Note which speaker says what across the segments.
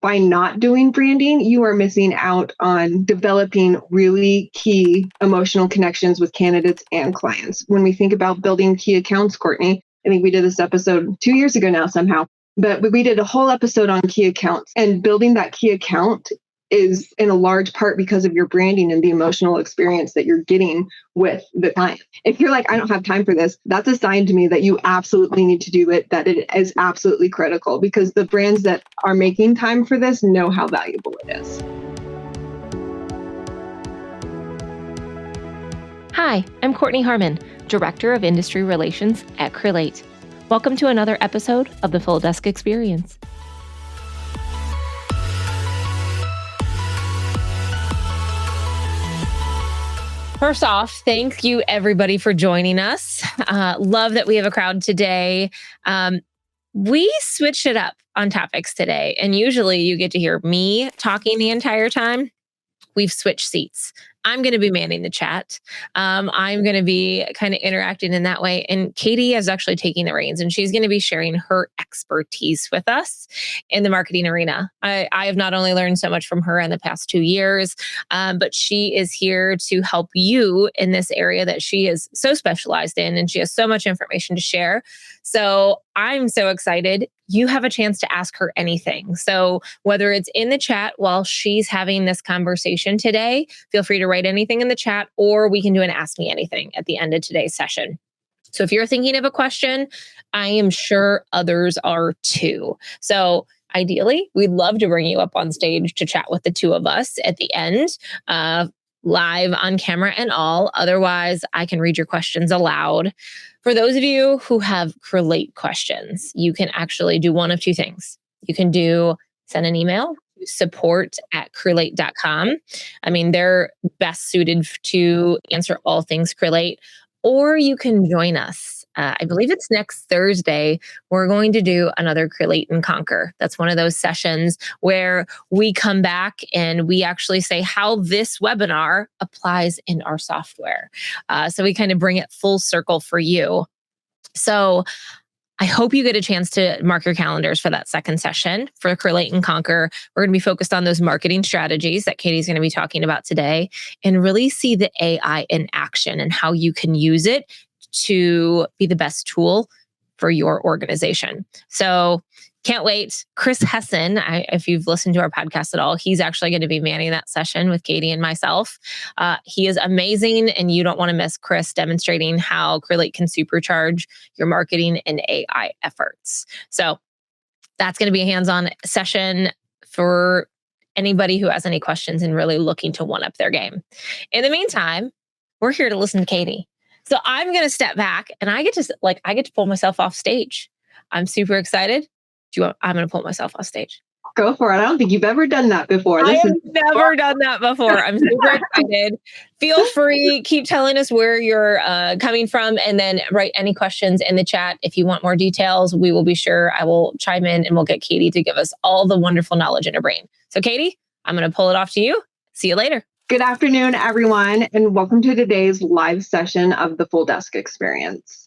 Speaker 1: by not doing branding, you are missing out on developing really key emotional connections with candidates and clients. When we think about building key accounts, Courtney, I think we did this episode 2 years ago now somehow, but we did a whole episode on key accounts, and building that key account is in a large part because of your branding and the emotional experience that you're getting with the client. If you're like, I don't have time for this, that's a sign to me that you absolutely need to do it, that it is absolutely critical, because the brands that are making time for this know how valuable it is.
Speaker 2: Hi, I'm Courtney Harmon, Director of Industry Relations at Crelate. Welcome to another episode of the Full Desk Experience. First off, thank you everybody for joining us. Love that we have a crowd today. We switched it up on topics today, and usually you get to hear me talking the entire time. We've switched seats. I'm going to be manning the chat. I'm going to be kind of interacting in that way. And Katie is actually taking the reins, and she's going to be sharing her expertise with us in the marketing arena. I have not only learned so much from her in the past 2 years, but she is here to help you in this area that she is so specialized in, and she has so much information to share. So I'm so excited. You have a chance to ask her anything. So whether it's in the chat while she's having this conversation today, feel free to write anything in the chat, or we can do an Ask Me Anything at the end of today's session. So if you're thinking of a question, I am sure others are too. So ideally, we'd love to bring you up on stage to chat with the two of us at the end, live on camera and all. Otherwise, I can read your questions aloud. For those of you who have Crelate questions, you can actually do one of two things. You can send an email to support@crelate.com. I mean, they're best suited to answer all things Crelate. Or you can join us. I believe it's next Thursday. We're going to do another Crelate and Conquer. That's one of those sessions where we come back and we actually say how this webinar applies in our software. So we kind of bring it full circle for you. So I hope you get a chance to mark your calendars for that second session for Crelate and Conquer. We're going to be focused on those marketing strategies that Katie's going to be talking about today, and really see the AI in action and how you can use it to be the best tool for your organization. So can't wait. Chris Hessen, if you've listened to our podcast at all, he's actually going to be manning that session with Katie and myself. He is amazing, and you don't want to miss Chris demonstrating how Crelate can supercharge your marketing and AI efforts. So that's going to be a hands-on session for anybody who has any questions and really looking to one-up their game. In the meantime, we're here to listen to Katie. So I'm going to step back, and I get to pull myself off stage. I'm super excited. I'm going to pull myself off stage.
Speaker 1: Go for it. I don't think you've ever done that before.
Speaker 2: I have never done that before. I'm super excited. Feel free, keep telling us where you're coming from, and then write any questions in the chat. If you want more details, we will be sure I will chime in, and we'll get Katie to give us all the wonderful knowledge in her brain. So Katie, I'm going to pull it off to you. See you later.
Speaker 1: Good afternoon, everyone, and welcome to today's live session of the Full Desk Experience.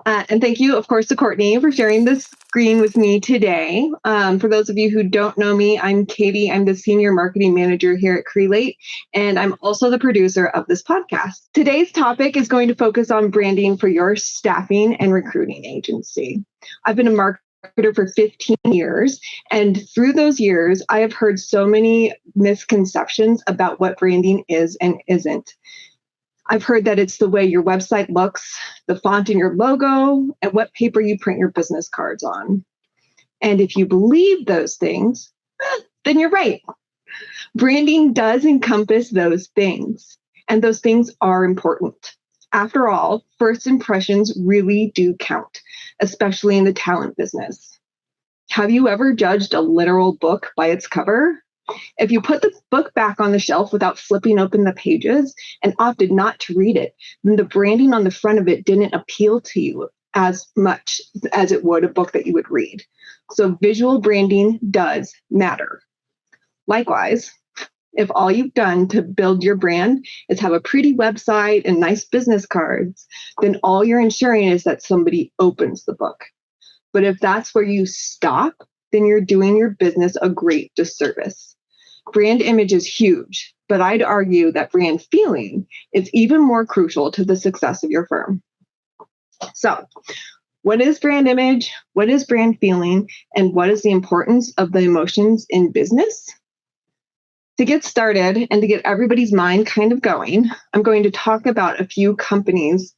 Speaker 1: And thank you, of course, to Courtney for sharing the screen with me today. For those of you who don't know me, I'm Katie. I'm the Senior Marketing Manager here at Crelate, and I'm also the producer of this podcast. Today's topic is going to focus on branding for your staffing and recruiting agency. I've been a marketer for 15 years, and through those years, I have heard so many misconceptions about what branding is and isn't. I've heard that it's the way your website looks, the font in your logo, and what paper you print your business cards on. And if you believe those things, then you're right. Branding does encompass those things, and those things are important. After all, first impressions really do count, especially in the talent business. Have you ever judged a literal book by its cover? If you put the book back on the shelf without flipping open the pages and opted not to read it, then the branding on the front of it didn't appeal to you as much as it would a book that you would read. So visual branding does matter. Likewise, if all you've done to build your brand is have a pretty website and nice business cards, then all you're ensuring is that somebody opens the book. But if that's where you stop, then you're doing your business a great disservice. Brand image is huge, but I'd argue that brand feeling is even more crucial to the success of your firm. So, what is brand image? What is brand feeling? And what is the importance of the emotions in business? To get started and to get everybody's mind kind of going, I'm going to talk about a few companies.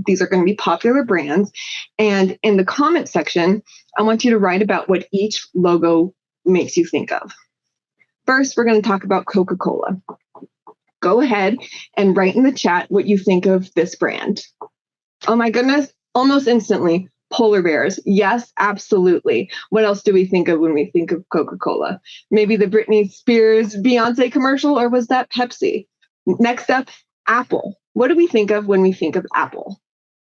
Speaker 1: These are going to be popular brands. And in the comment section, I want you to write about what each logo makes you think of. First, we're going to talk about Coca-Cola. Go ahead and write in the chat what you think of this brand. Oh my goodness, almost instantly. Polar bears. Yes, absolutely. What else do we think of when we think of Coca-Cola? Maybe the Britney Spears Beyonce commercial, or was that Pepsi? Next up, Apple. What do we think of when we think of Apple?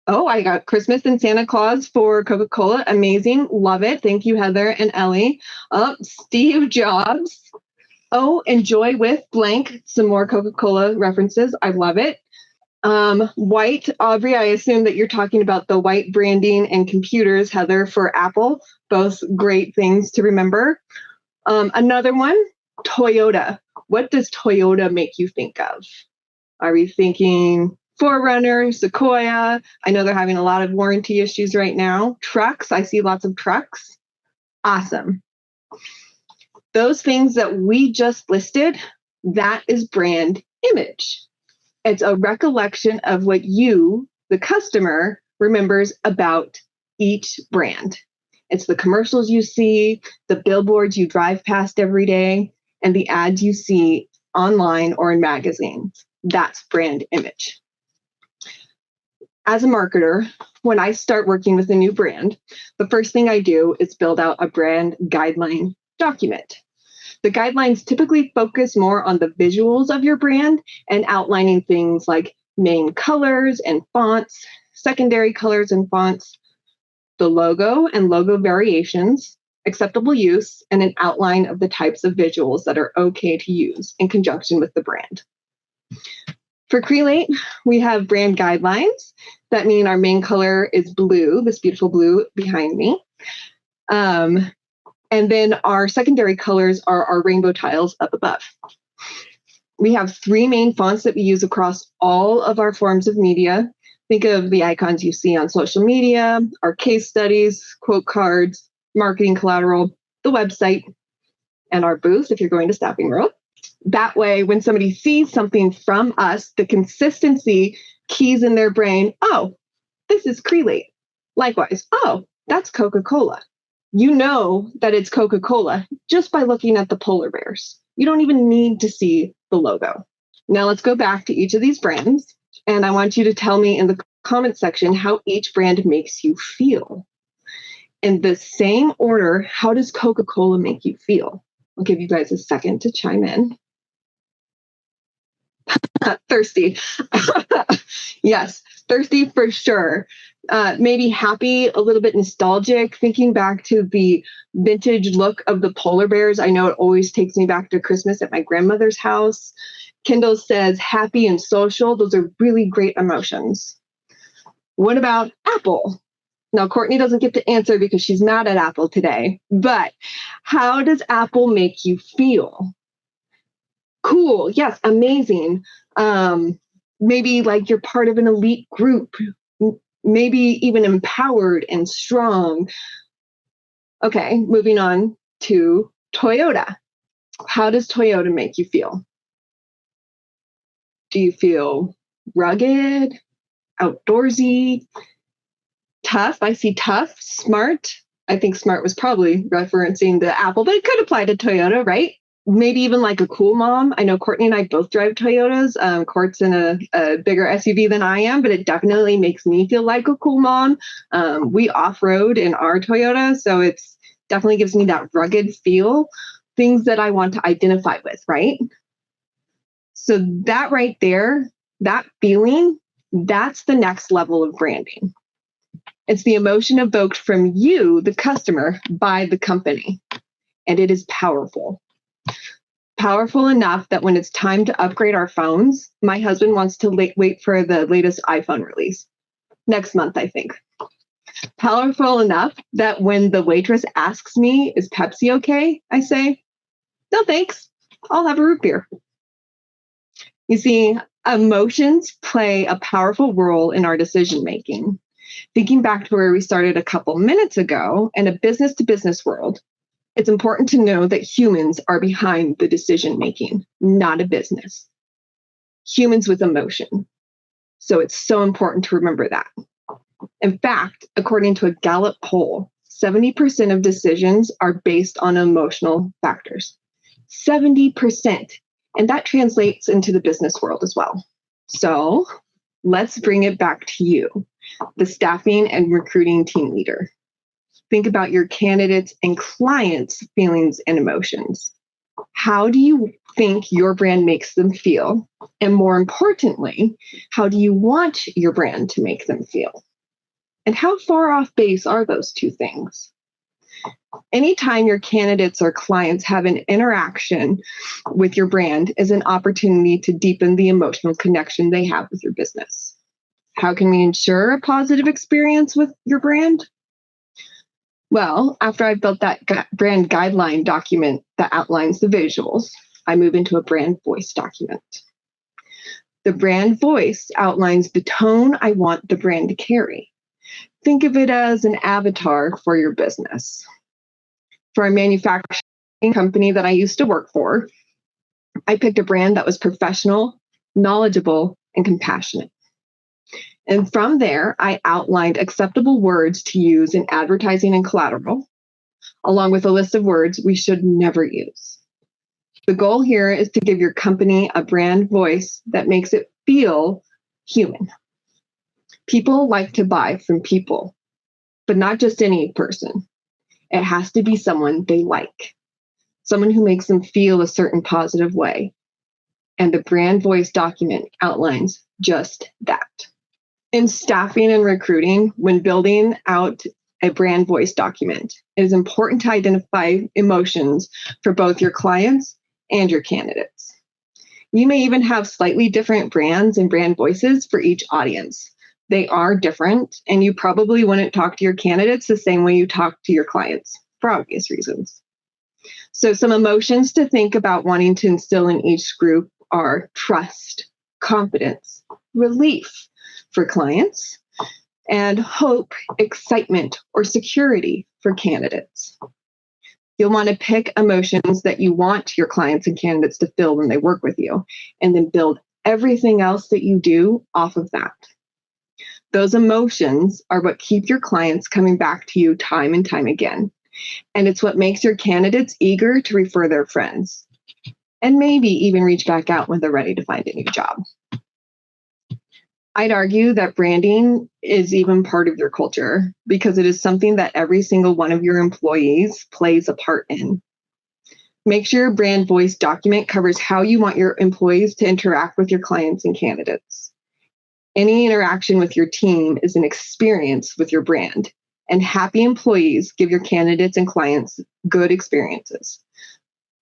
Speaker 1: Oh, I got Christmas and Santa Claus for Coca-Cola. Amazing. Love it. Thank you, Heather and Ellie. Oh, Steve Jobs. Oh, enjoy with blank. Some more Coca-Cola references. I love it. White, Aubrey, I assume that you're talking about the white branding and computers, Heather, for Apple. Both great things to remember. Another one, Toyota. What does Toyota make you think of? Are we thinking Forerunner, Sequoia? I know they're having a lot of warranty issues right now. Trucks, I see lots of trucks. Awesome. Those things that we just listed, that is brand image. It's a recollection of what you, the customer, remembers about each brand. It's the commercials you see, the billboards you drive past every day, and the ads you see online or in magazines. That's brand image. As a marketer, when I start working with a new brand, the first thing I do is build out a brand guideline document. The guidelines typically focus more on the visuals of your brand and outlining things like main colors and fonts, secondary colors and fonts, the logo and logo variations, acceptable use, and an outline of the types of visuals that are okay to use in conjunction with the brand. For Crelate, we have brand guidelines that mean our main color is blue, this beautiful blue behind me. And then our secondary colors are our rainbow tiles up above. We have 3 main fonts that we use across all of our forms of media. Think of the icons you see on social media, our case studies, quote cards, marketing collateral, the website, and our booth if you're going to Staffing World. That way, when somebody sees something from us, the consistency keys in their brain, oh, this is Crelate. Likewise, oh, that's Coca-Cola. You know that it's Coca-Cola just by looking at the polar bears. You don't even need to see the logo. Now let's go back to each of these brands, and I want you to tell me in the comment section how each brand makes you feel. In the same order, how does Coca-Cola make you feel? I'll give you guys a second to chime in. Thirsty. Yes, thirsty for sure. Maybe happy, a little bit nostalgic, thinking back to the vintage look of the polar bears. I know it always takes me back to Christmas at my grandmother's house. Kendall says happy and social. Those are really great emotions. What about Apple? Now, Courtney doesn't get to answer because she's mad at Apple today, but how does Apple make you feel? Cool. Yes. Amazing. Maybe like you're part of an elite group, maybe even empowered and strong. Okay. Moving on to Toyota. How does Toyota make you feel? Do you feel rugged, outdoorsy, tough? I see tough, smart. I think smart was probably referencing the Apple, but it could apply to Toyota, right? Maybe even like a cool mom. I know Courtney and I both drive Toyotas. Court's in a bigger SUV than I am, but it definitely makes me feel like a cool mom. We off-road in our Toyota, so it's definitely gives me that rugged feel, things that I want to identify with, right? So that right there, that feeling, that's the next level of branding. It's the emotion evoked from you, the customer, by the company. And it is powerful. Powerful enough that when it's time to upgrade our phones, my husband wants to wait for the latest iPhone release. Next month, I think. Powerful enough that when the waitress asks me, is Pepsi okay? I say, no thanks, I'll have a root beer. You see, emotions play a powerful role in our decision making. Thinking back to where we started a couple minutes ago, in a business to business world, it's important to know that humans are behind the decision making, not a business. Humans with emotion. So it's so important to remember that. In fact, according to a Gallup poll, 70% of decisions are based on emotional factors. 70%. And that translates into the business world as well. So let's bring it back to you, the staffing and recruiting team leader. Think about your candidates and clients' feelings and emotions. How do you think your brand makes them feel? And more importantly, how do you want your brand to make them feel? And how far off base are those two things? Anytime your candidates or clients have an interaction with your brand is an opportunity to deepen the emotional connection they have with your business. How can we ensure a positive experience with your brand? Well, after I've built that brand guideline document that outlines the visuals, I move into a brand voice document. The brand voice outlines the tone I want the brand to carry. Think of it as an avatar for your business. For a manufacturing company that I used to work for, I picked a brand that was professional, knowledgeable, and compassionate. And from there, I outlined acceptable words to use in advertising and collateral, along with a list of words we should never use. The goal here is to give your company a brand voice that makes it feel human. People like to buy from people, but not just any person. It has to be someone they like, someone who makes them feel a certain positive way. And the brand voice document outlines just that. In staffing and recruiting, when building out a brand voice document, it is important to identify emotions for both your clients and your candidates. You may even have slightly different brands and brand voices for each audience. They are different, and you probably wouldn't talk to your candidates the same way you talk to your clients for obvious reasons. So some emotions to think about wanting to instill in each group are trust, confidence, relief for clients, and hope, excitement, or security for candidates. You'll want to pick emotions that you want your clients and candidates to feel when they work with you, and then build everything else that you do off of that. Those emotions are what keep your clients coming back to you time and time again. And it's what makes your candidates eager to refer their friends, and maybe even reach back out when they're ready to find a new job. I'd argue that branding is even part of your culture because it is something that every single one of your employees plays a part in. Make sure your brand voice document covers how you want your employees to interact with your clients and candidates. Any interaction with your team is an experience with your brand, and happy employees give your candidates and clients good experiences,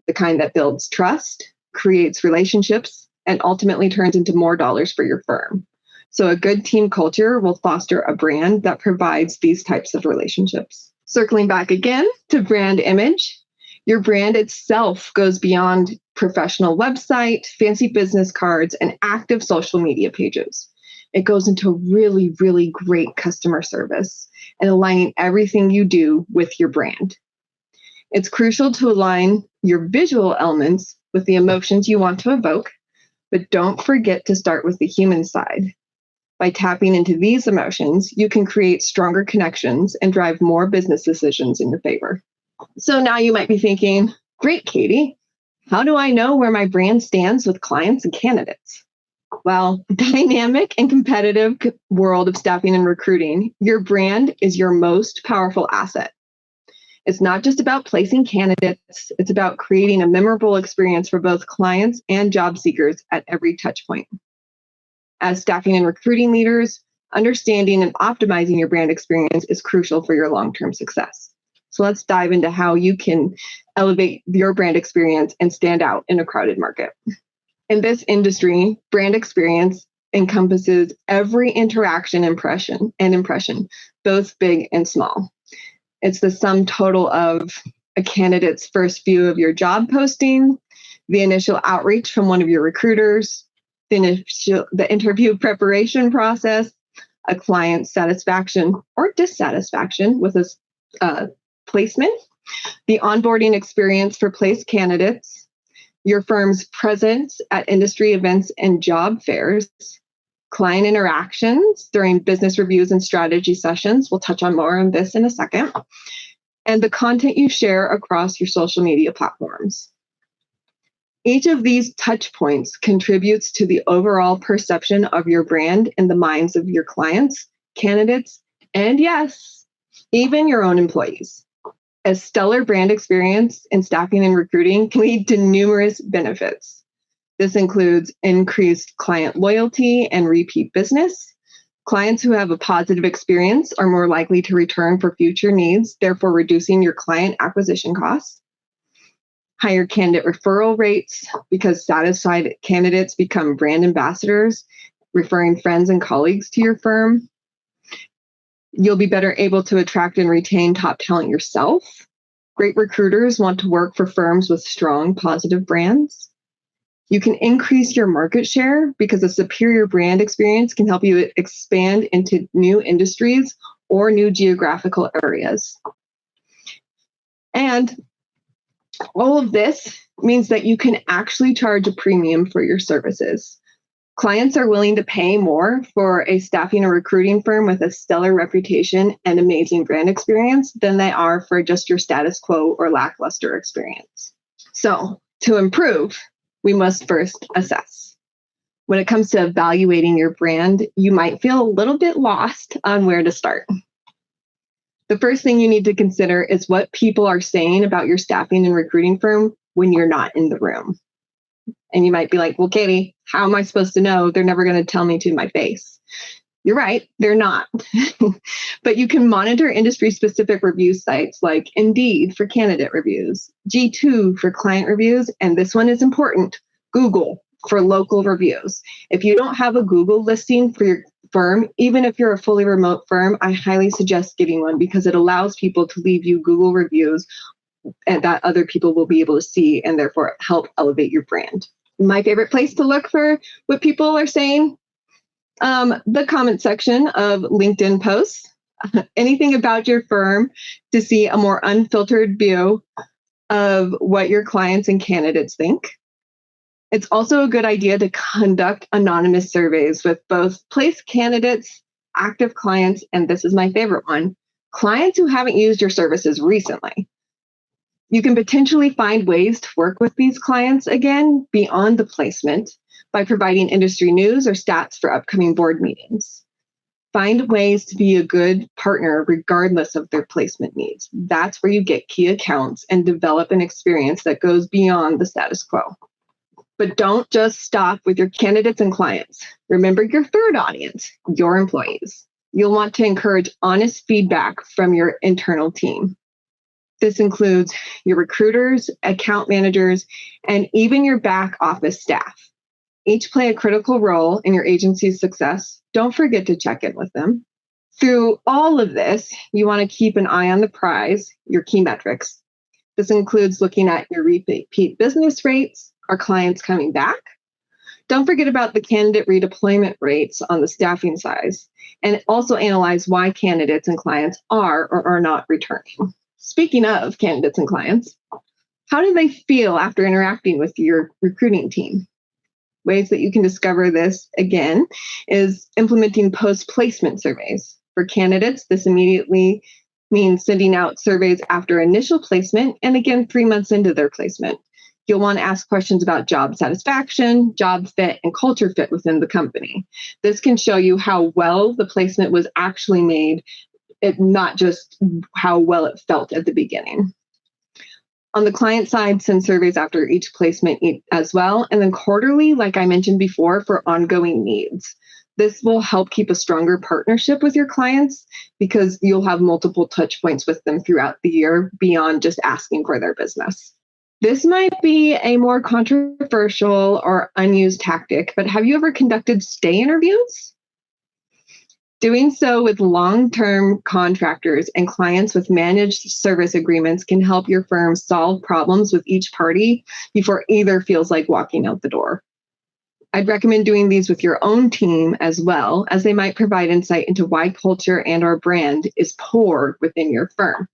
Speaker 1: the kind that builds trust, creates relationships, and ultimately turns into more dollars for your firm. So a good team culture will foster a brand that provides these types of relationships. Circling back again to brand image, your brand itself goes beyond professional website, fancy business cards, and active social media pages. It goes into really, really great customer service and aligning everything you do with your brand. It's crucial to align your visual elements with the emotions you want to evoke, but don't forget to start with the human side. By tapping into these emotions, you can create stronger connections and drive more business decisions in your favor. So now you might be thinking, great, Katie, how do I know where my brand stands with clients and candidates? Well, dynamic and competitive world of staffing and recruiting, your brand is your most powerful asset. It's not just about placing candidates, it's about creating a memorable experience for both clients and job seekers at every touch point. As staffing and recruiting leaders, understanding and optimizing your brand experience is crucial for your long-term success. So let's dive into how you can elevate your brand experience and stand out in a crowded market. In this industry, brand experience encompasses every interaction impression, both big and small. It's the sum total of a candidate's first view of your job posting, the initial outreach from one of your recruiters, the interview preparation process, a client's satisfaction or dissatisfaction with a placement, the onboarding experience for placed candidates, your firm's presence at industry events and job fairs, client interactions during business reviews and strategy sessions. We'll touch on more on this in a second. And the content you share across your social media platforms. Each of these touch points contributes to the overall perception of your brand in the minds of your clients, candidates, and yes, even your own employees. A stellar brand experience in staffing and recruiting can lead to numerous benefits. This includes increased client loyalty and repeat business. Clients who have a positive experience are more likely to return for future needs, therefore reducing your client acquisition costs. Higher candidate referral rates because satisfied candidates become brand ambassadors, referring friends and colleagues to your firm. You'll be better able to attract and retain top talent yourself. Great recruiters want to work for firms with strong, positive brands. You can increase your market share because a superior brand experience can help you expand into new industries or new geographical areas. And all of this means that you can actually charge a premium for your services. Clients are willing to pay more for a staffing or recruiting firm with a stellar reputation and amazing brand experience than they are for just your status quo or lackluster experience. So, to improve, we must first assess. When it comes to evaluating your brand, you might feel a little bit lost on where to start. The first thing you need to consider is what people are saying about your staffing and recruiting firm when you're not in the room. And you might be like, well, Katie, how am I supposed to know? They're never going to tell me to my face. You're right, they're not. But you can monitor industry-specific review sites like Indeed for candidate reviews, G2 for client reviews, and this one is important, Google for local reviews. If you don't have a Google listing for your firm, even if you're a fully remote firm, I highly suggest getting one because it allows people to leave you Google reviews and that other people will be able to see and therefore help elevate your brand. My favorite place to look for what people are saying, the comment section of LinkedIn posts, anything about your firm to see a more unfiltered view of what your clients and candidates think. It's also a good idea to conduct anonymous surveys with both placed candidates, active clients, and this is my favorite one, clients who haven't used your services recently. You can potentially find ways to work with these clients again beyond the placement by providing industry news or stats for upcoming board meetings. Find ways to be a good partner regardless of their placement needs. That's where you get key accounts and develop an experience that goes beyond the status quo. But don't just stop with your candidates and clients. Remember your third audience, your employees. You'll want to encourage honest feedback from your internal team. This includes your recruiters, account managers, and even your back office staff. Each play a critical role in your agency's success. Don't forget to check in with them. Through all of this, you want to keep an eye on the prize, your key metrics. This includes looking at your repeat business rates. Are clients coming back? Don't forget about the candidate redeployment rates on the staffing size, and also analyze why candidates and clients are or are not returning. Speaking of candidates and clients, how do they feel after interacting with your recruiting team? Ways that you can discover this, again, is implementing post-placement surveys. For candidates, this immediately means sending out surveys after initial placement and again 3 months into their placement. You'll want to ask questions about job satisfaction, job fit, and culture fit within the company. This can show you how well the placement was actually made, not just how well it felt at the beginning. On the client side, send surveys after each placement as well, and then quarterly, like I mentioned before, for ongoing needs. This will help keep a stronger partnership with your clients because you'll have multiple touch points with them throughout the year beyond just asking for their business. This might be a more controversial or unused tactic, but have you ever conducted stay interviews? Doing so with long-term contractors and clients with managed service agreements can help your firm solve problems with each party before either feels like walking out the door. I'd recommend doing these with your own team as well, as they might provide insight into why culture and our brand is poor within your firm,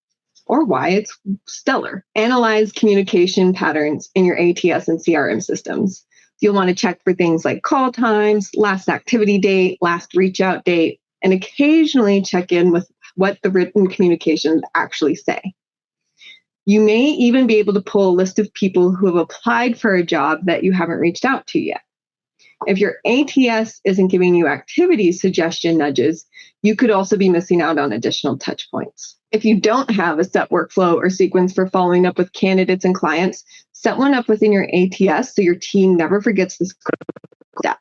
Speaker 1: or why it's stellar. Analyze communication patterns in your ATS and CRM systems. You'll want to check for things like call times, last activity date, last reach out date, and occasionally check in with what the written communications actually say. You may even be able to pull a list of people who have applied for a job that you haven't reached out to yet. If your ATS isn't giving you activity suggestion nudges, you could also be missing out on additional touch points. If you don't have a set workflow or sequence for following up with candidates and clients, set one up within your ATS so your team never forgets this step.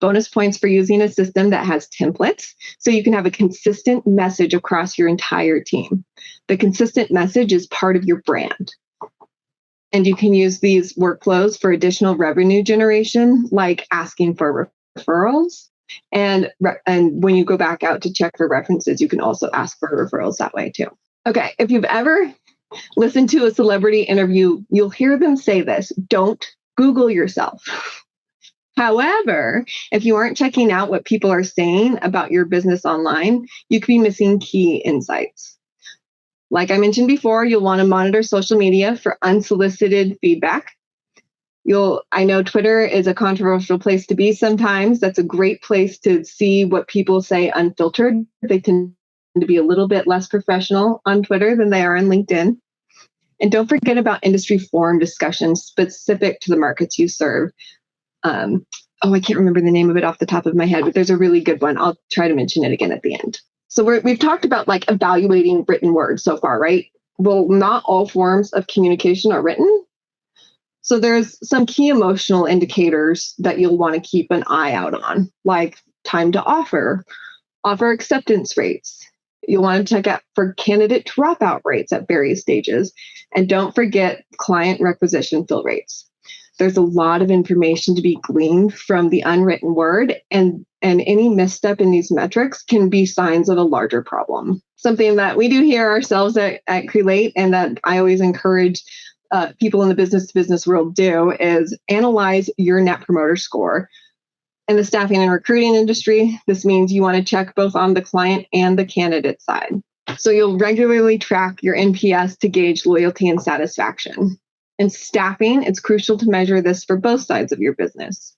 Speaker 1: Bonus points for using a system that has templates so you can have a consistent message across your entire team. The consistent message is part of your brand. And you can use these workflows for additional revenue generation, like asking for referrals. And when you go back out to check for references, you can also ask for referrals that way too. Okay, if you've ever listened to a celebrity interview, you'll hear them say this: don't Google yourself. However, if you aren't checking out what people are saying about your business online, you could be missing key insights. Like I mentioned before, you'll want to monitor social media for unsolicited feedback. I know Twitter is a controversial place to be sometimes. That's a great place to see what people say unfiltered. They tend to be a little bit less professional on Twitter than they are on LinkedIn. And don't forget about industry forum discussions specific to the markets you serve. I can't remember the name of it off the top of my head, but there's a really good one. I'll try to mention it again at the end. So we've talked about like evaluating written words so far, right? Well, not all forms of communication are written. So there's some key emotional indicators that you'll want to keep an eye out on, like time to offer acceptance rates. You'll want to check out for candidate dropout rates at various stages. And don't forget client requisition fill rates. There's a lot of information to be gleaned from the unwritten word, and any misstep in these metrics can be signs of a larger problem. Something that we do here ourselves at Crelate, and that I always encourage people in the business-to-business world do, is analyze your Net Promoter Score. In the staffing and recruiting industry, this means you want to check both on the client and the candidate side. So you'll regularly track your NPS to gauge loyalty and satisfaction. In staffing, it's crucial to measure this for both sides of your business.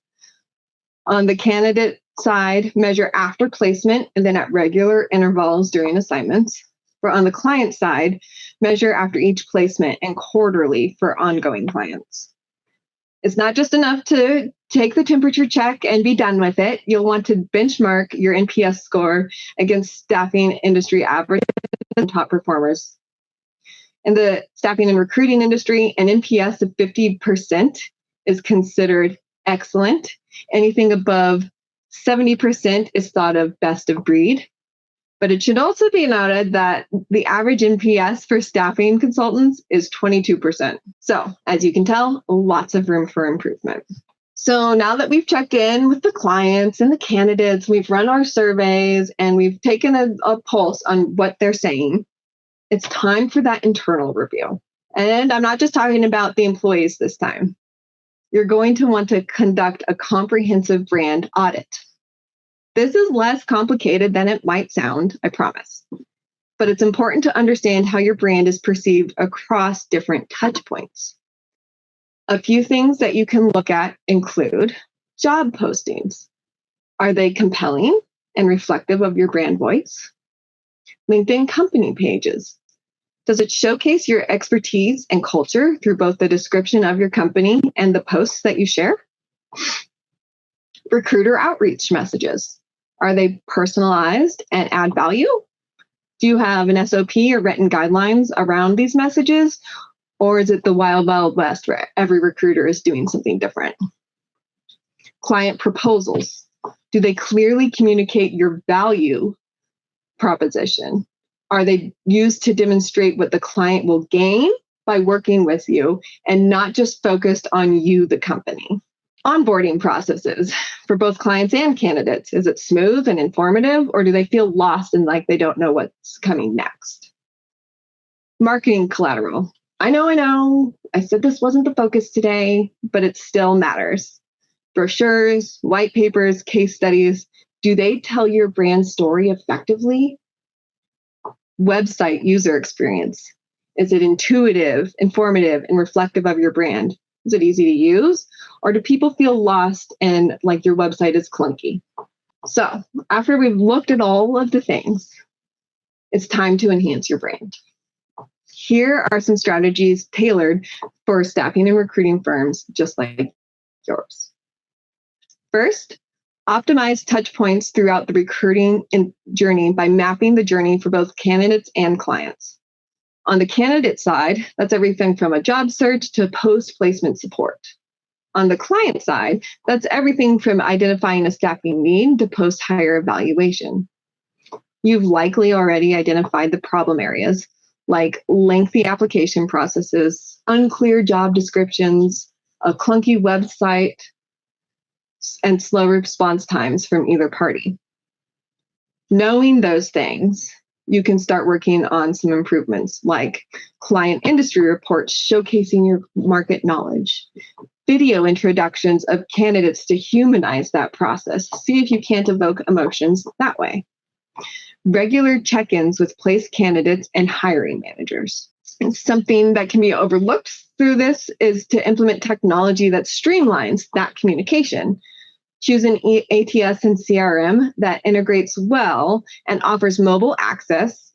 Speaker 1: On the candidate side, measure after placement and then at regular intervals during assignments. For on the client side, measure after each placement and quarterly for ongoing clients. It's not just enough to take the temperature check and be done with it. You'll want to benchmark your NPS score against staffing industry averages and top performers. In the staffing and recruiting industry, an NPS of 50% is considered excellent. Anything above 70% is thought of best of breed. But it should also be noted that the average NPS for staffing consultants is 22%. So, as you can tell, lots of room for improvement. So now that we've checked in with the clients and the candidates, we've run our surveys, and we've taken a pulse on what they're saying, it's time for that internal review. And I'm not just talking about the employees this time. You're going to want to conduct a comprehensive brand audit. This is less complicated than it might sound, I promise. But it's important to understand how your brand is perceived across different touch points. A few things that you can look at include job postings. Are they compelling and reflective of your brand voice? LinkedIn company pages. Does it showcase your expertise and culture through both the description of your company and the posts that you share? Recruiter outreach messages. Are they personalized and add value? Do you have an SOP or written guidelines around these messages? Or is it the wild, wild west where every recruiter is doing something different? Client proposals. Do they clearly communicate your value proposition? Are they used to demonstrate what the client will gain by working with you and not just focused on you, the company. Onboarding processes for both clients and candidates. Is it smooth and informative, or do they feel lost and like they don't know what's coming next? Marketing collateral. I know. I said this wasn't the focus today, but it still matters. Brochures, white papers, case studies. Do they tell your brand story effectively? Website user experience. Is it intuitive, informative, and reflective of your brand? Is it easy to use? Or do people feel lost and like your website is clunky? So after we've looked at all of the things, it's time to enhance your brand. Here are some strategies tailored for staffing and recruiting firms just like yours. First, optimize touch points throughout the recruiting journey by mapping the journey for both candidates and clients. On the candidate side, that's everything from a job search to post-placement support. On the client side, that's everything from identifying a staffing need to post-hire evaluation. You've likely already identified the problem areas like lengthy application processes, unclear job descriptions, a clunky website, and slow response times from either party. Knowing those things, you can start working on some improvements like client industry reports showcasing your market knowledge, video introductions of candidates to humanize that process. See if you can't evoke emotions that way. Regular check-ins with placed candidates and hiring managers. And something that can be overlooked through this is to implement technology that streamlines that communication. Choose an ATS and CRM that integrates well and offers mobile access,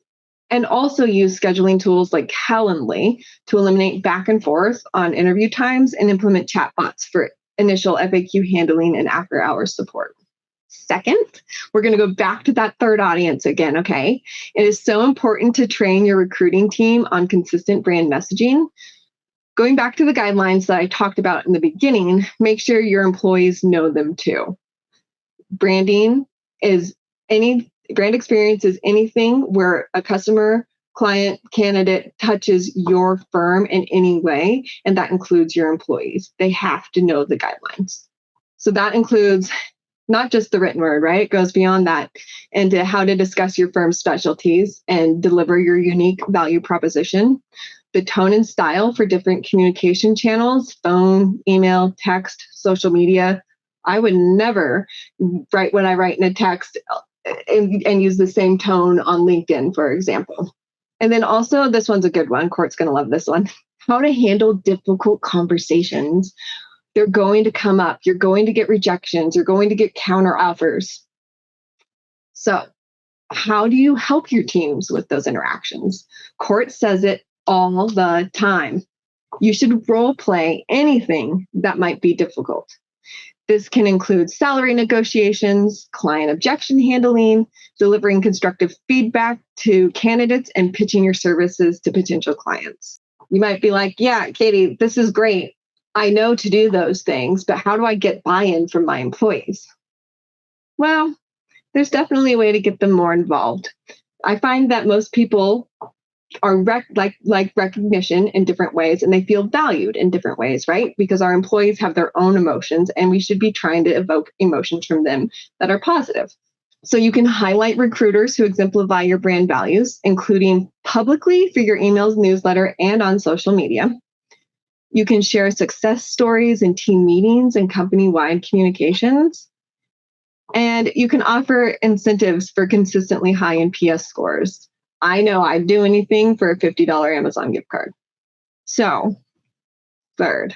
Speaker 1: and also use scheduling tools like Calendly to eliminate back and forth on interview times and implement chatbots for initial FAQ handling and after-hours support. Second, we're going to go back to that third audience again, okay? It is so important to train your recruiting team on consistent brand messaging. Going back to the guidelines that I talked about in the beginning, make sure your employees know them too. Brand experience is anything where a customer, client, candidate touches your firm in any way, and that includes your employees. They have to know the guidelines. So that includes not just the written word, right? It goes beyond that into how to discuss your firm's specialties and deliver your unique value proposition. The tone and style for different communication channels, phone, email, text, social media. I would never write when I write in a text and use the same tone on LinkedIn, for example. And then also, this one's a good one. Court's going to love this one. How to handle difficult conversations. They're going to come up. You're going to get rejections. You're going to get counter offers. So how do you help your teams with those interactions? Court says it all the time. You should role play anything that might be difficult. This can include salary negotiations, client objection handling, delivering constructive feedback to candidates, and pitching your services to potential clients. You might be like, yeah, Katie, this is great. I know to do those things, but how do I get buy-in from my employees? Well, there's definitely a way to get them more involved. I find that most people are like recognition in different ways, and they feel valued in different ways, right? Because our employees have their own emotions, and we should be trying to evoke emotions from them that are positive. So you can highlight recruiters who exemplify your brand values, including publicly through your emails, newsletter, and on social media. You can share success stories in team meetings and company-wide communications. And you can offer incentives for consistently high NPS scores. I know I'd do anything for a $50 Amazon gift card. So, third,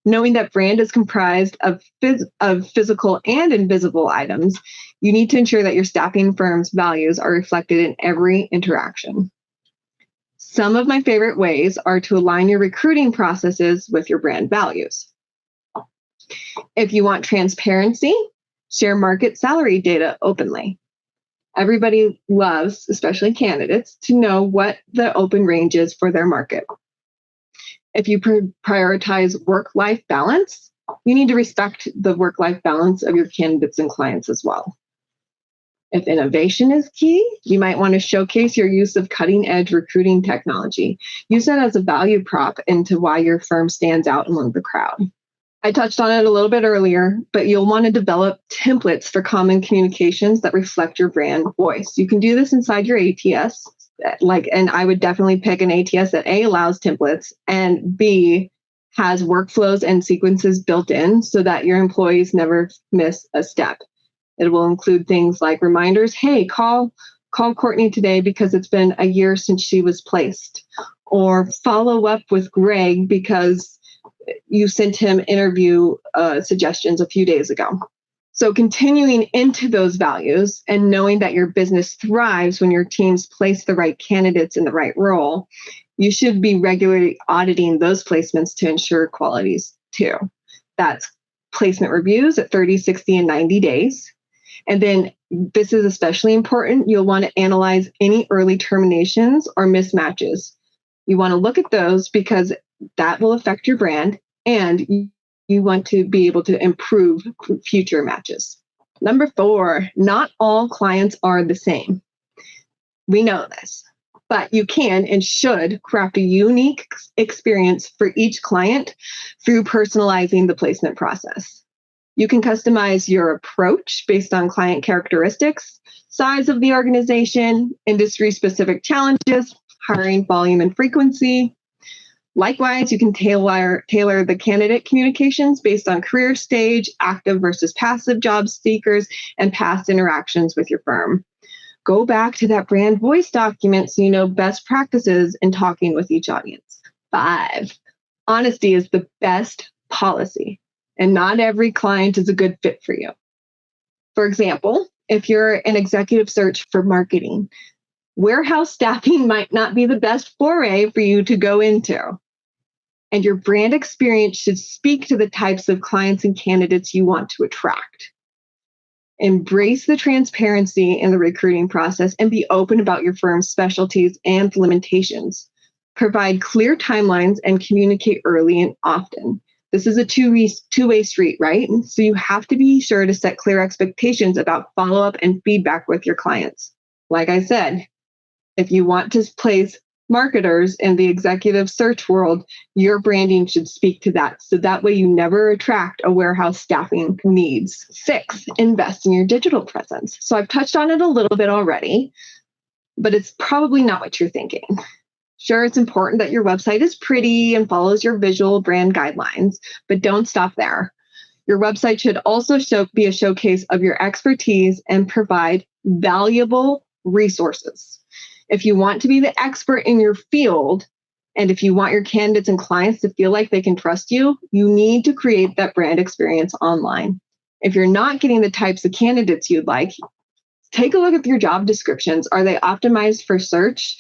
Speaker 1: knowing that brand is comprised of physical and invisible items, you need to ensure that your staffing firm's values are reflected in every interaction. Some of my favorite ways are to align your recruiting processes with your brand values. If you want transparency, share market salary data openly. Everybody loves, especially candidates, to know what the open range is for their market. If you prioritize work-life balance, you need to respect the work-life balance of your candidates and clients as well. If innovation is key, you might want to showcase your use of cutting-edge recruiting technology. Use that as a value prop into why your firm stands out among the crowd. I touched on it a little bit earlier, but you'll want to develop templates for common communications that reflect your brand voice. You can do this inside your ATS, and I would definitely pick an ATS that A, allows templates, and B, has workflows and sequences built in so that your employees never miss a step. It will include things like reminders, hey, call Courtney today because it's been a year since she was placed, or follow up with Greg because you sent him interview suggestions a few days ago. So continuing into those values and knowing that your business thrives when your teams place the right candidates in the right role, you should be regularly auditing those placements to ensure qualities too. That's placement reviews at 30, 60, and 90 days. And then this is especially important. You'll want to analyze any early terminations or mismatches. You want to look at those because that will affect your brand, and you want to be able to improve future matches. Number 4, not all clients are the same. We know this, but you can and should craft a unique experience for each client through personalizing the placement process. You can customize your approach based on client characteristics, size of the organization, industry-specific challenges, hiring volume and frequency. Likewise, you can tailor the candidate communications based on career stage, active versus passive job seekers, and past interactions with your firm. Go back to that brand voice document so you know best practices in talking with each audience. 5, honesty is the best policy, and not every client is a good fit for you. For example, if you're an executive search for marketing, warehouse staffing might not be the best foray for you to go into. And your brand experience should speak to the types of clients and candidates you want to attract. Embrace the transparency in the recruiting process and be open about your firm's specialties and limitations. Provide clear timelines and communicate early and often. This is a two-way street, right? So you have to be sure to set clear expectations about follow-up and feedback with your clients. Like I said, if you want to place marketers in the executive search world, your branding should speak to that. So that way you never attract a warehouse staffing needs. 6, invest in your digital presence. So I've touched on it a little bit already, but it's probably not what you're thinking. Sure, it's important that your website is pretty and follows your visual brand guidelines, but don't stop there. Your website should also be a showcase of your expertise and provide valuable resources. If you want to be the expert in your field, and if you want your candidates and clients to feel like they can trust you, you need to create that brand experience online. If you're not getting the types of candidates you'd like, take a look at your job descriptions. Are they optimized for search?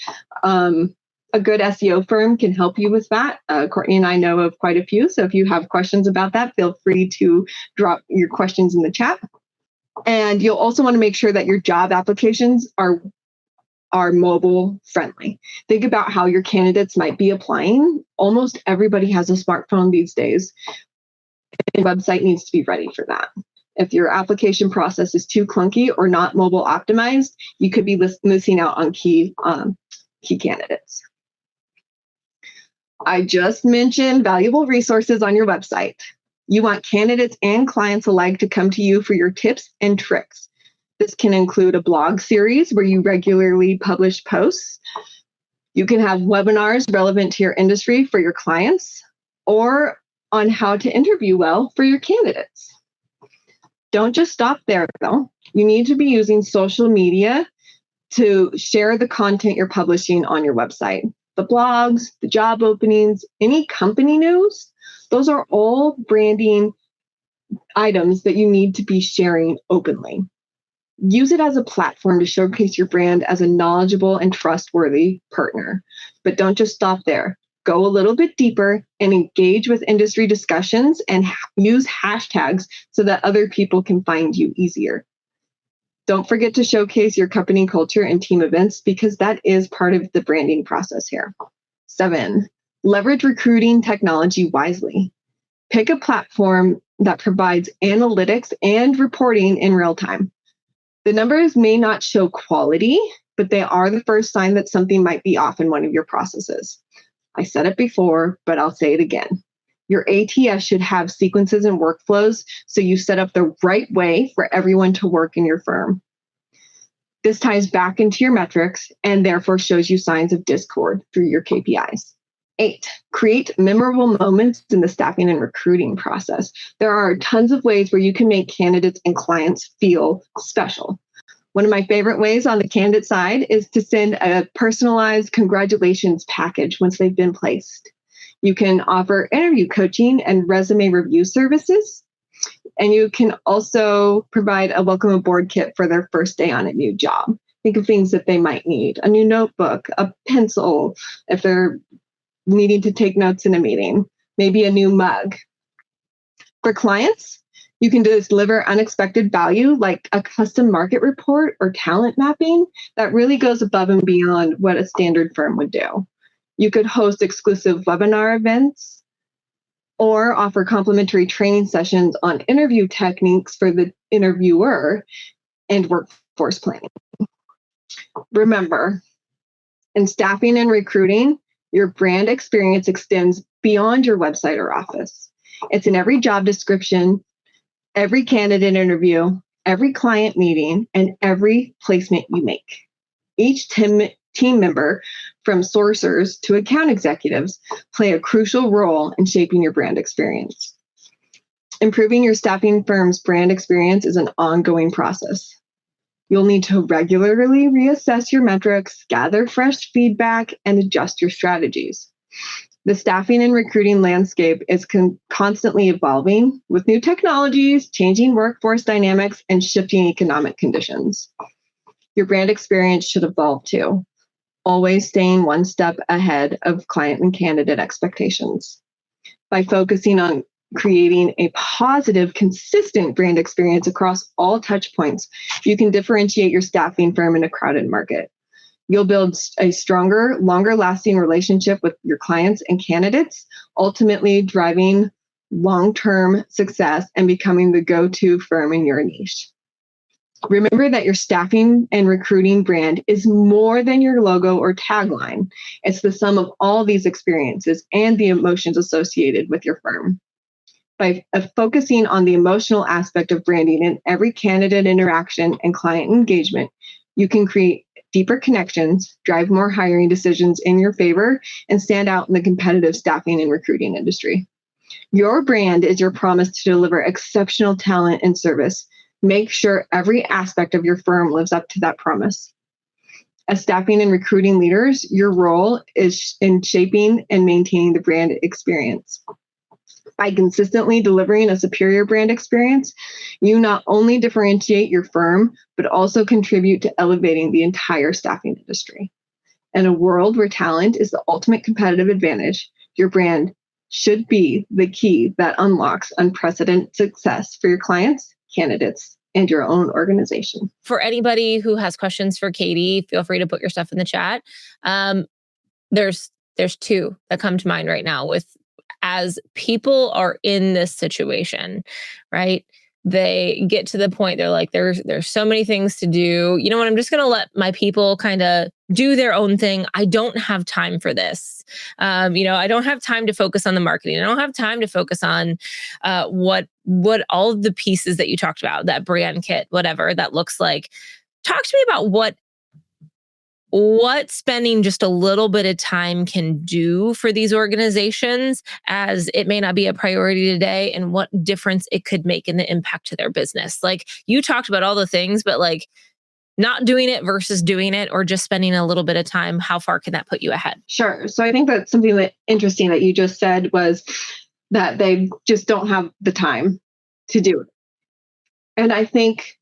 Speaker 1: A good SEO firm can help you with that. Courtney and I know of quite a few. So if you have questions about that, feel free to drop your questions in the chat. And you'll also want to make sure that your job applications are mobile friendly. Think about how your candidates might be applying. Almost everybody has a smartphone these days. The website needs to be ready for that. If your application process is too clunky or not mobile optimized, you could be missing out on key candidates. I just mentioned valuable resources on your website. You want candidates and clients alike to come to you for your tips and tricks. This can include a blog series where you regularly publish posts. You can have webinars relevant to your industry for your clients, or on how to interview well for your candidates. Don't just stop there, though. You need to be using social media to share the content you're publishing on your website. The blogs, the job openings, any company news, those are all branding items that you need to be sharing openly. Use it as a platform to showcase your brand as a knowledgeable and trustworthy partner. But don't just stop there. Go a little bit deeper and engage with industry discussions and use hashtags so that other people can find you easier. Don't forget to showcase your company culture and team events because that is part of the branding process here. 7, leverage recruiting technology wisely. Pick a platform that provides analytics and reporting in real time. The numbers may not show quality, but they are the first sign that something might be off in one of your processes. I said it before, but I'll say it again. Your ATS should have sequences and workflows so you set up the right way for everyone to work in your firm. This ties back into your metrics and therefore shows you signs of discord through your KPIs. 8, create memorable moments in the staffing and recruiting process. There are tons of ways where you can make candidates and clients feel special. One of my favorite ways on the candidate side is to send a personalized congratulations package once they've been placed. You can offer interview coaching and resume review services. And you can also provide a welcome aboard kit for their first day on a new job. Think of things that they might need: a new notebook, a pencil, if they're needing to take notes in a meeting, maybe a new mug. For clients, you can deliver unexpected value like a custom market report or talent mapping that really goes above and beyond what a standard firm would do. You could host exclusive webinar events or offer complimentary training sessions on interview techniques for the interviewer and workforce planning. Remember, in staffing and recruiting, your brand experience extends beyond your website or office. It's in every job description, every candidate interview, every client meeting, and every placement you make. Each team member, from sourcers to account executives, play a crucial role in shaping your brand experience. Improving your staffing firm's brand experience is an ongoing process. You'll need to regularly reassess your metrics, gather fresh feedback, and adjust your strategies. The staffing and recruiting landscape is constantly evolving with new technologies, changing workforce dynamics, and shifting economic conditions. Your brand experience should evolve too, always staying one step ahead of client and candidate expectations. By focusing on creating a positive, consistent brand experience across all touch points, you can differentiate your staffing firm in a crowded market. You'll build a stronger, longer-lasting relationship with your clients and candidates, ultimately driving long-term success and becoming the go-to firm in your niche. Remember that your staffing and recruiting brand is more than your logo or tagline. It's the sum of all these experiences and the emotions associated with your firm. By focusing on the emotional aspect of branding in every candidate interaction and client engagement, you can create deeper connections, drive more hiring decisions in your favor, and stand out in the competitive staffing and recruiting industry. Your brand is your promise to deliver exceptional talent and service. Make sure every aspect of your firm lives up to that promise. As staffing and recruiting leaders, your role is in shaping and maintaining the brand experience. By consistently delivering a superior brand experience, you not only differentiate your firm, but also contribute to elevating the entire staffing industry. In a world where talent is the ultimate competitive advantage, your brand should be the key that unlocks unprecedented success for your clients, candidates, and your own organization.
Speaker 2: For anybody who has questions for Katie, feel free to put your stuff in the chat. There's two that come to mind right now with as people are in this situation, right? They get to the point, they're like, there's so many things to do. You know what? I'm just going to let my people kind of do their own thing. I don't have time for this. I don't have time to focus on the marketing. I don't have time to focus on what all of the pieces that you talked about, that brand kit, whatever that looks like. Talk to me about what spending just a little bit of time can do for these organizations, as it may not be a priority today, and what difference it could make in the impact to their business. Like, you talked about all the things, but like not doing it versus doing it, or just spending a little bit of time, how far can that put you ahead?
Speaker 1: Sure. So I think that's something that interesting that you just said was that they just don't have the time to do it. And I think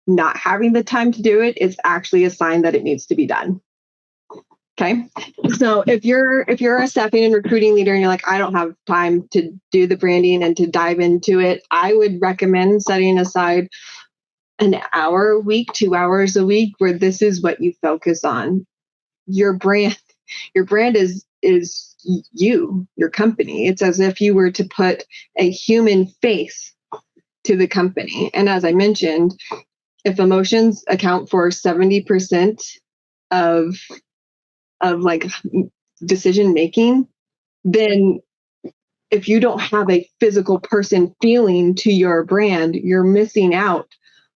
Speaker 1: not having the time to do it is actually a sign that it needs to be done. Okay. So if you're a staffing and recruiting leader and you're like, I don't have time to do the branding and to dive into it, I would recommend setting aside an hour a week, 2 hours a week, where this is what you focus on. Your brand is you, your company. It's as if you were to put a human face to the company. And as I mentioned, if emotions account for 70% of like decision making, then if you don't have a physical person feeling to your brand, you're missing out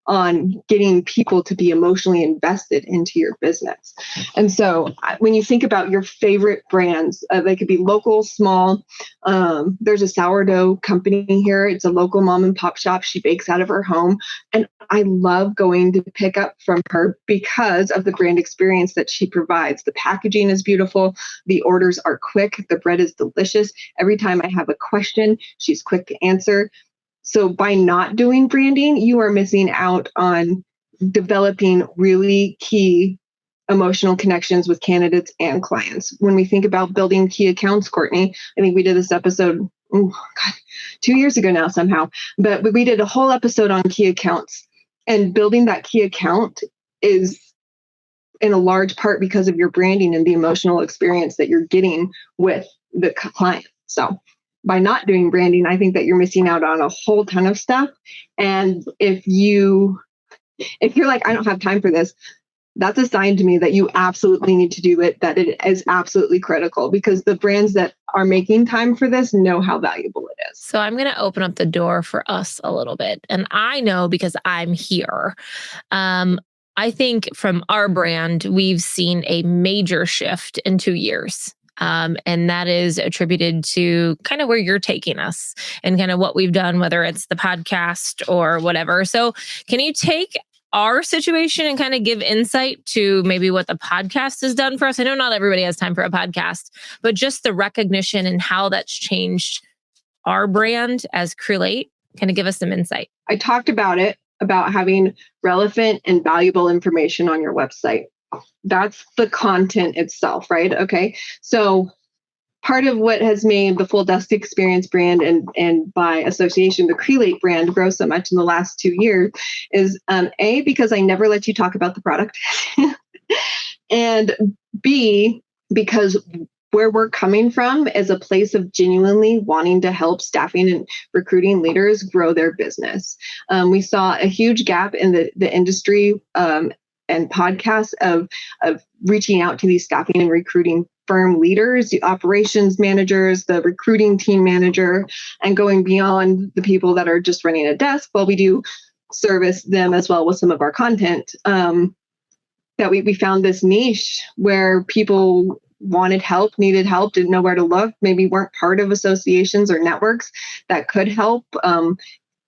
Speaker 1: on getting people to be emotionally invested into your business. And so when you think about your favorite brands, they could be local, small. There's a sourdough company here. It's a local mom and pop shop. She bakes out of her home. And I love going to pick up from her because of the brand experience that she provides. The packaging is beautiful. The orders are quick. The bread is delicious. Every time I have a question, she's quick to answer. So by not doing branding, you are missing out on developing really key emotional connections with candidates and clients. When we think about building key accounts, Courtney, I think we did this episode, 2 years ago now somehow, but we did a whole episode on key accounts, and building that key account is in a large part because of your branding and the emotional experience that you're getting with the client. So by not doing branding, I think that you're missing out on a whole ton of stuff. And if you're like, I don't have time for this, that's a sign to me that you absolutely need to do it, that it is absolutely critical, because the brands that are making time for this know how valuable it is.
Speaker 2: So I'm going to open up the door for us a little bit. And I know because I'm here. I think from our brand, we've seen a major shift in 2 years. And that is attributed to kind of where you're taking us and kind of what we've done, whether it's the podcast or whatever. So can you take our situation and kind of give insight to maybe what the podcast has done for us? I know not everybody has time for a podcast, but just the recognition and how that's changed our brand as Crelate. Kind of give us some insight.
Speaker 1: I talked about it, about having relevant and valuable information on your website. That's the content itself, right? Okay. So part of what has made the Full Desk Experience brand and by association, the Crelate brand grow so much in the last 2 years is A, because I never let you talk about the product, and B, because where we're coming from is a place of genuinely wanting to help staffing and recruiting leaders grow their business. We saw a huge gap in the industry and podcasts of reaching out to these staffing and recruiting firm leaders, the operations managers, the recruiting team manager, and going beyond the people that are just running a desk. Well, we do service them as well with some of our content. That we found this niche where people wanted help, needed help, didn't know where to look, maybe weren't part of associations or networks that could help.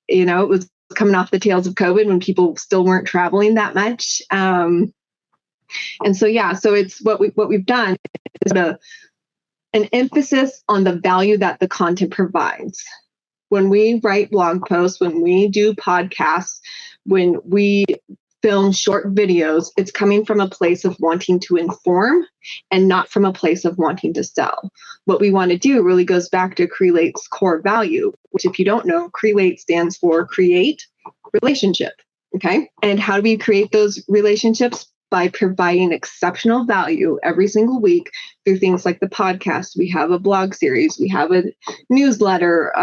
Speaker 1: It was coming off the tails of COVID when people still weren't traveling that much. And so it's what we've done is an emphasis on the value that the content provides. When we write blog posts, when we do podcasts, when we film short videos, it's coming from a place of wanting to inform and not from a place of wanting to sell. What we want to do really goes back to Crelate's core value, which, if you don't know, Crelate stands for create relationship. Okay. And how do we create those relationships? By providing exceptional value every single week through things like the podcast. We have a blog series. We have a newsletter.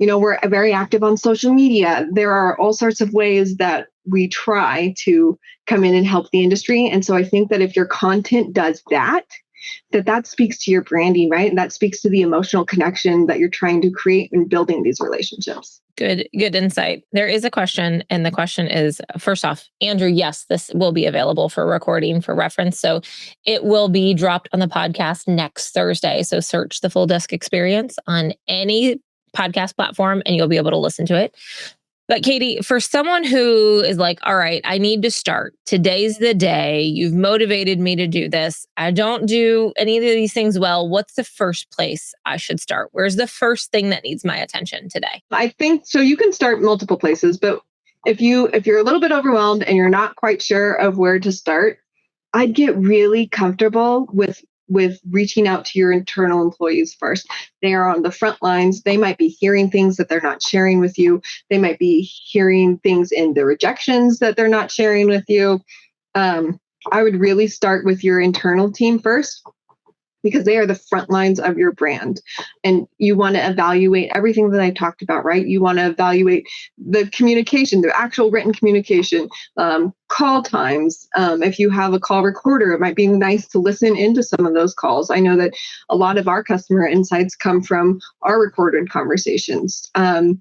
Speaker 1: We're very active on social media. There are all sorts of ways that we try to come in and help the industry. And so I think that if your content does that speaks to your branding, right? And that speaks to the emotional connection that you're trying to create in building these relationships.
Speaker 2: Good insight. There is a question, and the question is, first off, Andrew, yes, this will be available for recording for reference. So it will be dropped on the podcast next Thursday. So search the Full Desk Experience on any podcast platform and you'll be able to listen to it. But Katie, for someone who is like, all right, I need to start. Today's the day. You've motivated me to do this. I don't do any of these things well. What's the first place I should start? Where's the first thing that needs my attention today?
Speaker 1: I think so. You can start multiple places, but if you're a little bit overwhelmed and you're not quite sure of where to start, I'd get really comfortable with reaching out to your internal employees first. They are on the front lines. They might be hearing things that they're not sharing with you. They might be hearing things in the rejections that they're not sharing with you. I would really start with your internal team first because they are the front lines of your brand. And you want to evaluate everything that I talked about, right? You want to evaluate the communication, the actual written communication, call times. If you have a call recorder, it might be nice to listen into some of those calls. I know that a lot of our customer insights come from our recorded conversations. And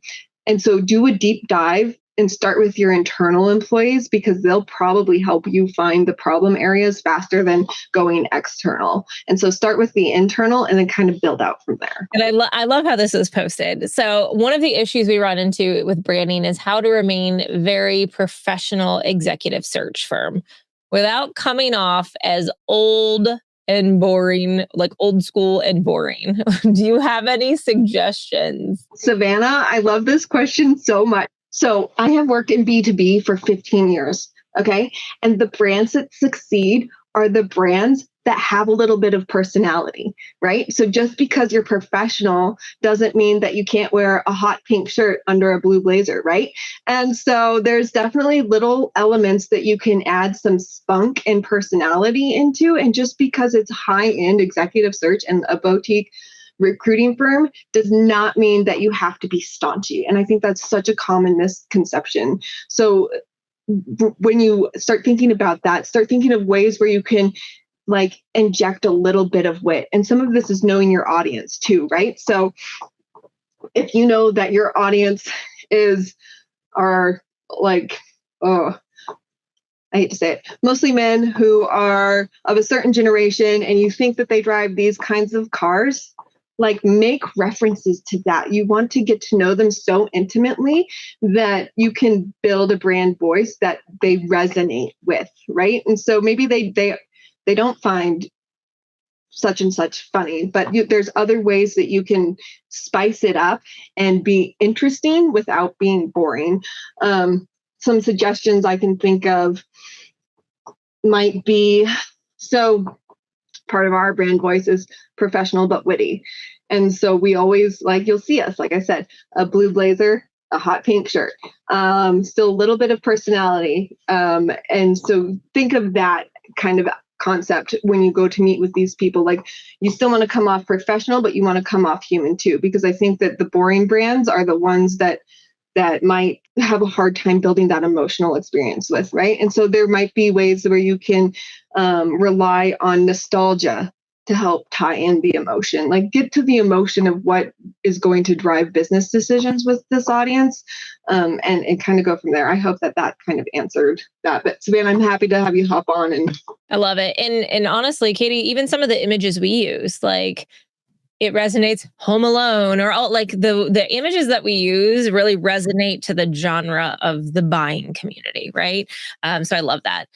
Speaker 1: so do a deep dive and start with your internal employees, because they'll probably help you find the problem areas faster than going external. And so start with the internal and then kind of build out from there.
Speaker 2: And I love how this is posted. So one of the issues we run into with branding is how to remain very professional executive search firm without coming off as old and boring, like old school and boring. Do you have any suggestions?
Speaker 1: Savannah, I love this question so much. So I have worked in B2B for 15 years. Okay. And the brands that succeed are the brands that have a little bit of personality, right? So just because you're professional doesn't mean that you can't wear a hot pink shirt under a blue blazer, right? And so there's definitely little elements that you can add some spunk and personality into. And just because it's high-end executive search and a boutique recruiting firm does not mean that you have to be staunchy. And I think that's such a common misconception. So when you start thinking about that, start thinking of ways where you can like inject a little bit of wit. And some of this is knowing your audience too, right? So if you know that your audience are like, oh, I hate to say it, mostly men who are of a certain generation, and you think that they drive these kinds of cars, like make references to that. You want to get to know them so intimately that you can build a brand voice that they resonate with, right? And so maybe they don't find such and such funny, but there's other ways that you can spice it up and be interesting without being boring. Some suggestions I can think of might be, so part of our brand voice is professional but witty. And so we always, like, you'll see us, like I said, a blue blazer, a hot pink shirt, still a little bit of personality. And so think of that kind of concept when you go to meet with these people. Like, you still want to come off professional, but you want to come off human too, because I think that the boring brands are the ones that might have a hard time building that emotional experience with, right? And so there might be ways where you can rely on nostalgia to help tie in the emotion, like get to the emotion of what is going to drive business decisions with this audience, and kind of go from there. I hope that kind of answered that. But Savannah, I'm happy to have you hop on. And
Speaker 2: I love it. And honestly, Katie, even some of the images we use, like it resonates, Home Alone, or all, like the images that we use really resonate to the genre of the buying community, right? So I love that.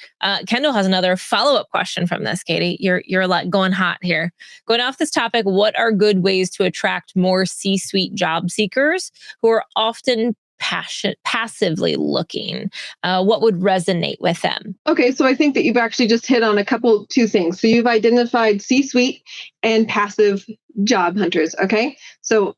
Speaker 2: Kendall has another follow-up question from this, Katie. You're a lot going hot here. Going off this topic, what are good ways to attract more C-suite job seekers who are often passively looking? What would resonate with them?
Speaker 1: Okay, so I think that you've actually just hit on two things. So you've identified C-suite and passive job hunters. Okay, so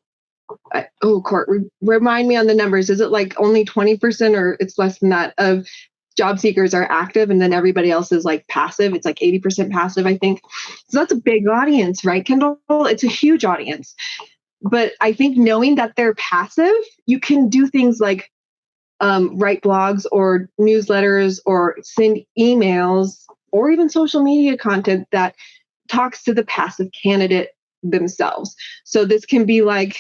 Speaker 1: Court, remind me on the numbers. Is it like only 20% or it's less than that of job seekers are active, and then everybody else is like passive? It's like 80% passive, I think. So that's a big audience, right, Kendall? It's a huge audience. But I think knowing that they're passive, you can do things like write blogs or newsletters or send emails or even social media content that talks to the passive candidate themselves. So this can be like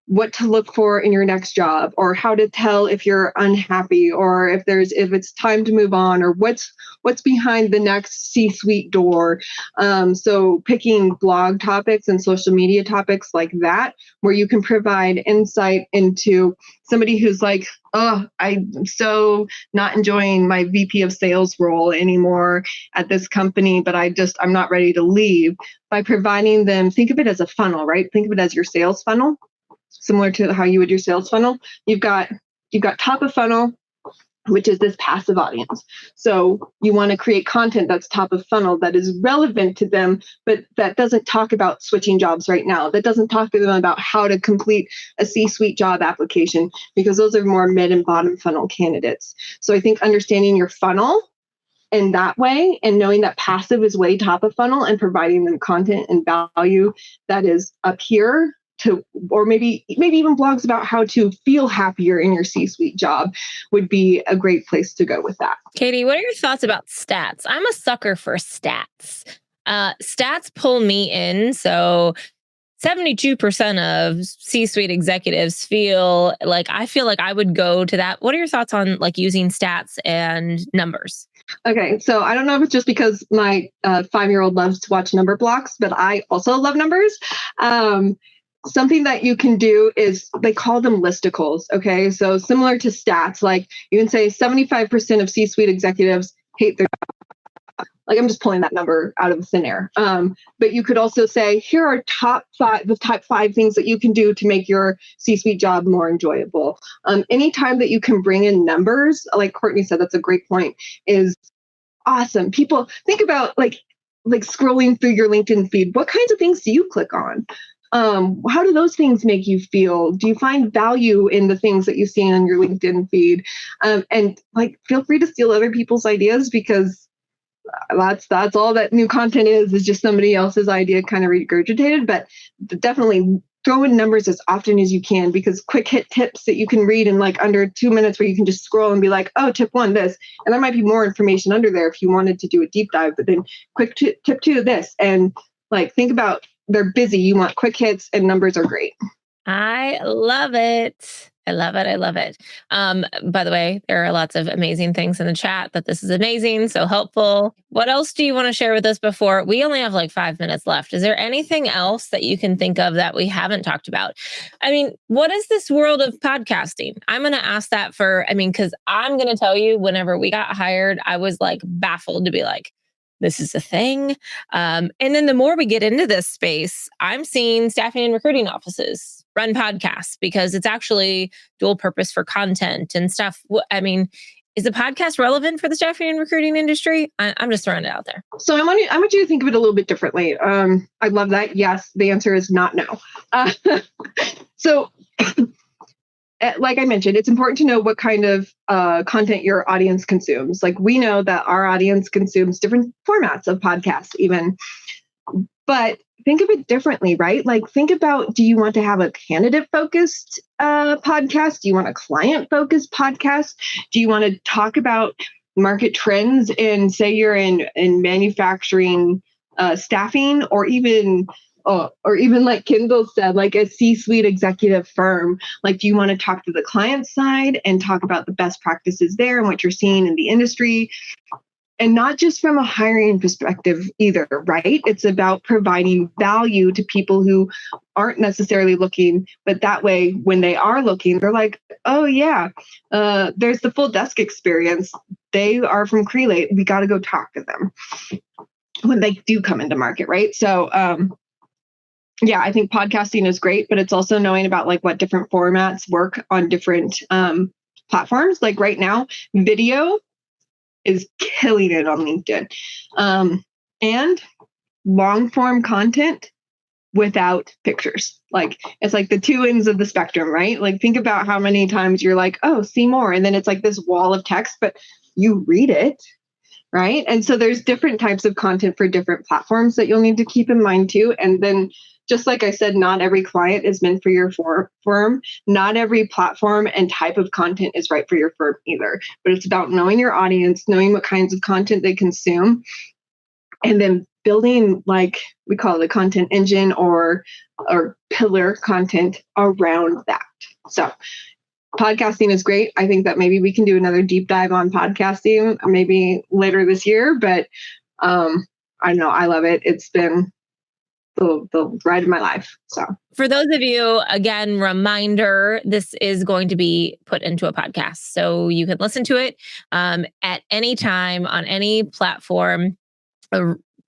Speaker 1: what to look for in your next job, or how to tell if you're unhappy, or if it's time to move on, or what's behind the next C-suite door. So picking blog topics and social media topics like that, where you can provide insight into somebody who's like, oh, I'm so not enjoying my VP of sales role anymore at this company, but I'm not ready to leave. By providing them, think of it as a funnel, right? Think of it as your sales funnel. Similar to how you would your sales funnel. You've got top of funnel, which is this passive audience. So you want to create content that's top of funnel, that is relevant to them, but that doesn't talk about switching jobs right now. That doesn't talk to them about how to complete a C-suite job application, because those are more mid and bottom funnel candidates. So I think understanding your funnel in that way, and knowing that passive is way top of funnel and providing them content and value that is up here to, or maybe even blogs about how to feel happier in your C-suite job would be a great place to go with that.
Speaker 2: Katie, what are your thoughts about stats? I'm a sucker for stats. Stats pull me in. So 72% of C-suite executives feel like I would go to that. What are your thoughts on like using stats and numbers?
Speaker 1: Okay, so I don't know if it's just because my 5-year-old loves to watch number blocks, but I also love numbers. Something that you can do is they call them listicles. Okay, so similar to stats, like you can say 75% of C-suite executives hate their, like I'm just pulling that number out of thin air. But you could also say, here are the top five things that you can do to make your C-suite job more enjoyable. Anytime that you can bring in numbers, like Courtney said, that's a great point, is awesome. People think about like scrolling through your LinkedIn feed. What kinds of things do you click on? How do those things make you feel? Do you find value in the things that you see on your LinkedIn feed? And like, feel free to steal other people's ideas, because that's all that new content is just somebody else's idea kind of regurgitated. But definitely throw in numbers as often as you can, because quick hit tips that you can read in like under 2 minutes, where you can just scroll and be like, oh, tip 1, this, and there might be more information under there if you wanted to do a deep dive. But then quick tip 2, this, and like think about, they're busy. You want quick hits, and numbers are great.
Speaker 2: I love it. I love it. I love it. By the way, there are lots of amazing things in the chat that this is amazing, so helpful. What else do you want to share with us before? We only have like 5 minutes left. Is there anything else that you can think of that we haven't talked about? I mean, what is this world of podcasting? I'm going to ask that because I'm going to tell you, whenever we got hired, I was like baffled to be like, this is a thing. And then the more we get into this space, I'm seeing staffing and recruiting offices run podcasts because it's actually dual purpose for content and stuff. I mean, is the podcast relevant for the staffing and recruiting industry? I'm just throwing it out there.
Speaker 1: So I want you to think of it a little bit differently. I love that. Yes, the answer is not no. So like I mentioned, it's important to know what kind of content your audience consumes. Like we know that our audience consumes different formats of podcasts even, but think of it differently, right? Like think about, do you want to have a candidate-focused podcast? Do you want a client-focused podcast? Do you want to talk about market trends and say you're in manufacturing staffing, or even like Kendall said, like a C-suite executive firm? Like, do you want to talk to the client side and talk about the best practices there and what you're seeing in the industry? And not just from a hiring perspective either, right? It's about providing value to people who aren't necessarily looking, but that way, when they are looking, they're like, oh yeah, there's the full desk experience. They are from Crelate. We got to go talk to them when they do come into market, right? So, yeah, I think podcasting is great, but it's also knowing about like what different formats work on different platforms. Like right now, video is killing it on LinkedIn, and long form content without pictures. Like it's like the two ends of the spectrum, right? Like think about how many times you're like, oh, see more, and then it's like this wall of text, but you read it. Right. And so there's different types of content for different platforms that you'll need to keep in mind too. And then, just like I said, not every client is meant for your firm. Not every platform and type of content is right for your firm either. But it's about knowing your audience, knowing what kinds of content they consume, and then building, like we call it, a content engine or pillar content around that. So podcasting is great. I think that maybe we can do another deep dive on podcasting maybe later this year, but I know I love it. It's been the ride of my life. So
Speaker 2: for those of you, again, reminder, this is going to be put into a podcast. So you can listen to it at any time on any platform.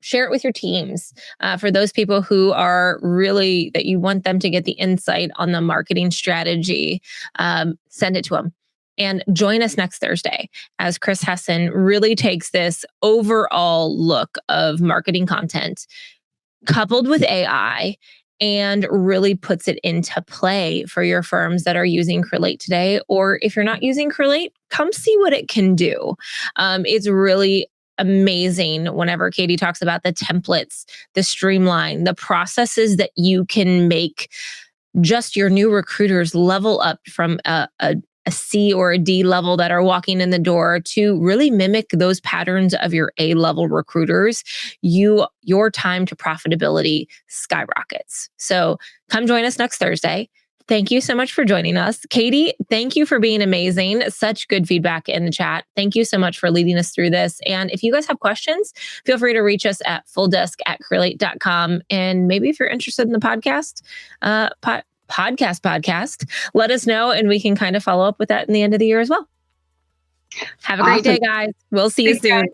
Speaker 2: Share it with your teams. For those people who are really, that you want them to get the insight on the marketing strategy, send it to them. And join us next Thursday as Chris Hessen really takes this overall look of marketing content coupled with AI and really puts it into play for your firms that are using Crelate today. Or if you're not using Crelate, come see what it can do. It's really amazing whenever Katie talks about the templates, the streamline, the processes that you can make just your new recruiters level up from a C or a D level that are walking in the door to really mimic those patterns of your A level recruiters. Your time to profitability skyrockets. So come join us next Thursday. Thank you so much for joining us. Katie, thank you for being amazing. Such good feedback in the chat. Thank you so much for leading us through this. And if you guys have questions, feel free to reach us at fulldesk@crelate.com. And maybe if you're interested in the podcast, let us know and we can kind of follow up with that in the end of the year as well. Have a great day, guys. We'll see you soon.